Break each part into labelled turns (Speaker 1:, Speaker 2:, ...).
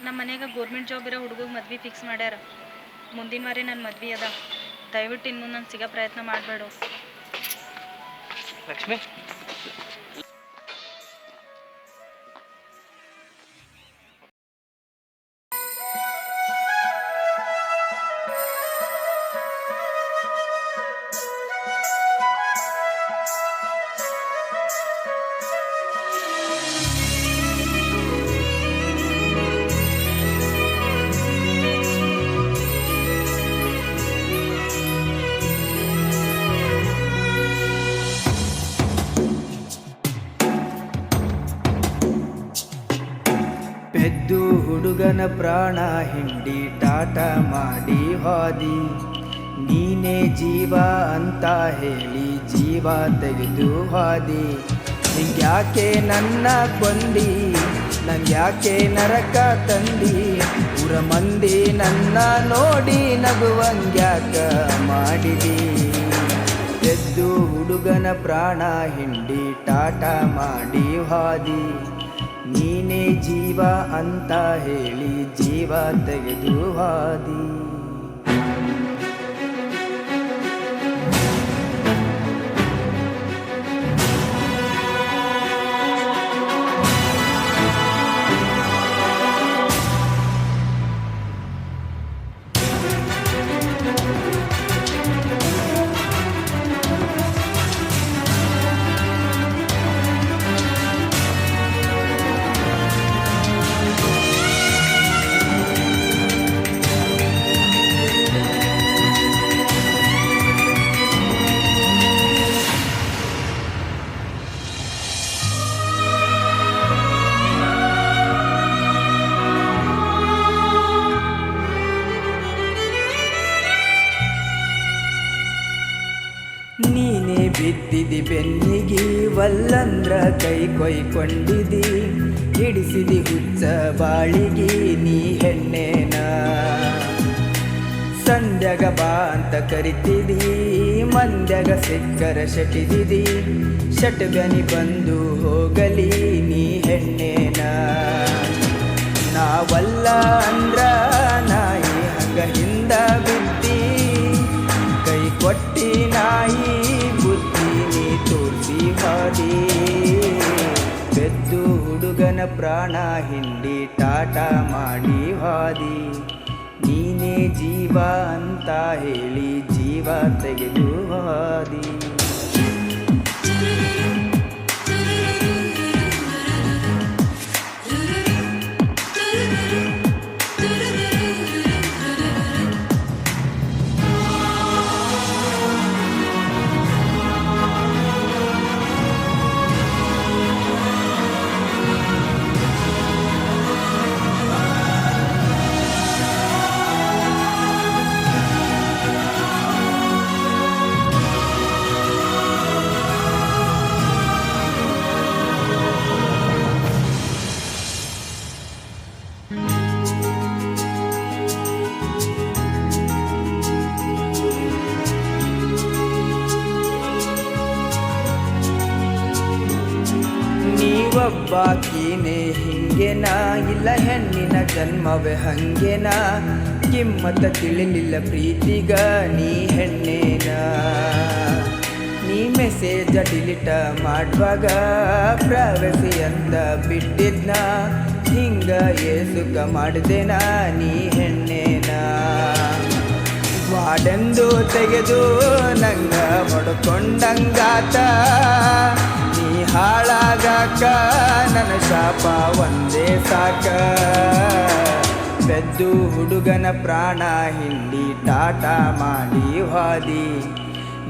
Speaker 1: ನಮ್ಮ ಮನ್ಯಾಗ government job ಇರೋ ಹುಡುಗಗೆ ಮದ್ವೆ ಫಿಕ್ಸ್ ಮಾಡ್ಯಾರ. ಮುಂದಿನ ವಾರ ನನ್ನ ಮದ್ವೆ ಅದ. ದಯವಿಟ್ಟು ಇನ್ನು ನಾನು ಸಿಗೋ ಪ್ರಯತ್ನ ಮಾಡಬೇಡ.
Speaker 2: ಲಕ್ಷ್ಮಿ,
Speaker 3: ಪೆದ್ದು ಹುಡುಗನ ಪ್ರಾಣ ಹಿಂಡಿ ಟಾಟ ಮಾಡಿ ಹೋದಿ. ನೀನೇ ಜೀವ ಅಂತ ಹೇಳಿ ಜೀವ ತೆಗೆದು ಹೋದಿ. ಹಿಂಗ್ಯಾಕೆ ನನ್ನ ಕೊಂದಿ, ನಂಗ್ಯಾಕೆ ನರಕ ತಂದಿ. ಊರ ಮಂದಿ ನನ್ನ ನೋಡಿ ನಗುವಂಗ್ಯಾಕ ಮಾಡಿದಿ. ಪೆದ್ದು ಹುಡುಗನ ಪ್ರಾಣ ಹಿಂಡಿ ಟಾಟ ಮಾಡಿ ಹೋದಿ. ನೀನೇ ಜೀವ ಅಂತ ಹೇಳಿ ಜೀವ ತೆಗೆದು ಹೋದಿ. ನೀನೇ ಬಿದ್ದಿದಿ ಬೆನ್ನಿಗಿ, ವಲ್ಲಂದ್ರ ಕೈ ಕೊಯ್ಕೊಂಡಿದಿ. ಹಿಡಿಸಿದಿ ಹುಚ್ಚ ಬಾಳಿಗಿ ನೀ ಹೆಣ್ಣೇನ. ಸಂಧ್ಯಾಗ ಬಾ ಅಂತ ಕರಿತಿದಿ, ಮಂದ್ಯಾಗ ಸಿಕ್ಕರ ಶಟಿದಿದಿ. ಶಟಬ್ಯಾನಿ ಬಂದು ಹೋಗಲಿ ನೀ ಹೆಣ್ಣೇನ. ನಾವಲ್ಲ ಅಂದ್ರ ನಾಯಿ ಹಂಗ ಹಿಂದ ಬಿದ್ದಿ. ಕೈ ಕೊಟ್ಟಿ ನಾಯಿ ಬುದ್ಧಿ ನೀ ತೋರಿಸಿ ಹೋದಿ. ಪೆದ್ದು ಹುಡುಗನ ಪ್ರಾಣ ಹಿಂಡಿ ಟಾಟ ಮಾಡಿ ಹೋದಿ. ನೀನೇ ಜೀವ ಅಂತ ಹೇಳಿ ಜೀವ ತೆಗೆದು ಹೋದಿ. ನೀವೊಬ್ಬಾಕಿನೇ ಹಿಂಗೆನಾ, ಇಲ್ಲ ಹೆಣ್ಣಿನ ಜನ್ಮವೇ ಹಂಗೆನಾ. ಕಿಮ್ಮತ್ತ ತಿಳಿಲಿಲ್ಲ ಪ್ರೀತಿಗ ನೀ ಹೆಣ್ಣೇನ. ನೀ ಮೆಸೇಜ ಡಿಲೀಟ ಮಾಡುವಾಗ ಪ್ರವೇಶಿ ಅಂತ ಬಿಟ್ಟಿದ್ನ. ಹಿಂಗ ಏಸುಕ ಮಾಡಿದೆನಾ ನೀ ಹೆಣ್ಣೇನ. ವಾಡೆಂದು ತೆಗೆದು ನಂಗ ಹೊಡ್ಕೊಂಡಂಗಾತ. ನೀ ಹಾಳಾಗಾಕ ನನ್ನ ಶಾಪ ಒಂದೇ ಸಾಕ. ಪೆದ್ದು ಹುಡುಗನ ಪ್ರಾಣ ಹಿಂಡಿ ಟಾಟ ಮಾಡಿ ಹೋದಿ.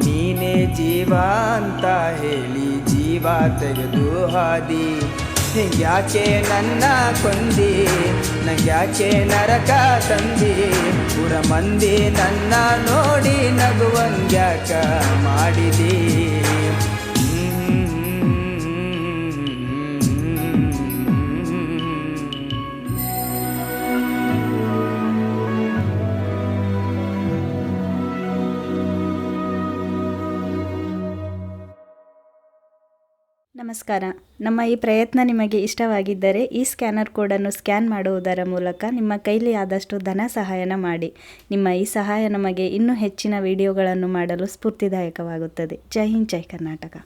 Speaker 3: ನೀನೇ ಜೀವ ಅಂತ ಹೇಳಿ ಜೀವ ತೆಗೆದು ಹೋದಿ. ಹಿಂಗ್ಯಾಕೆ ನನ್ನ ಕೊಂದಿ, ನಂಗ್ಯಾಕೆ ನರಕ ತಂದಿ. ಊರ ಮಂದಿ ನನ್ನ ನೋಡಿ ನಗುವಂಗ್ಯಾಕ ಮಾಡಿದಿ.
Speaker 2: ನಮಸ್ಕಾರ. ನಮ್ಮ ಈ ಪ್ರಯತ್ನ ನಿಮಗೆ ಇಷ್ಟವಾಗಿದ್ದರೆ ಈ ಸ್ಕ್ಯಾನರ್ ಕೋಡನ್ನು ಸ್ಕ್ಯಾನ್ ಮಾಡುವುದರ ಮೂಲಕ ನಿಮ್ಮ ಕೈಲಿ ಆದಷ್ಟು ಧನ ಸಹಾಯನ ಮಾಡಿ. ನಿಮ್ಮ ಈ ಸಹಾಯ ನಮಗೆ ಇನ್ನೂ ಹೆಚ್ಚಿನ ವಿಡಿಯೋಗಳನ್ನು ಮಾಡಲು ಸ್ಫೂರ್ತಿದಾಯಕವಾಗುತ್ತದೆ. ಜೈ ಹಿಂದ್, ಜೈ ಕರ್ನಾಟಕ.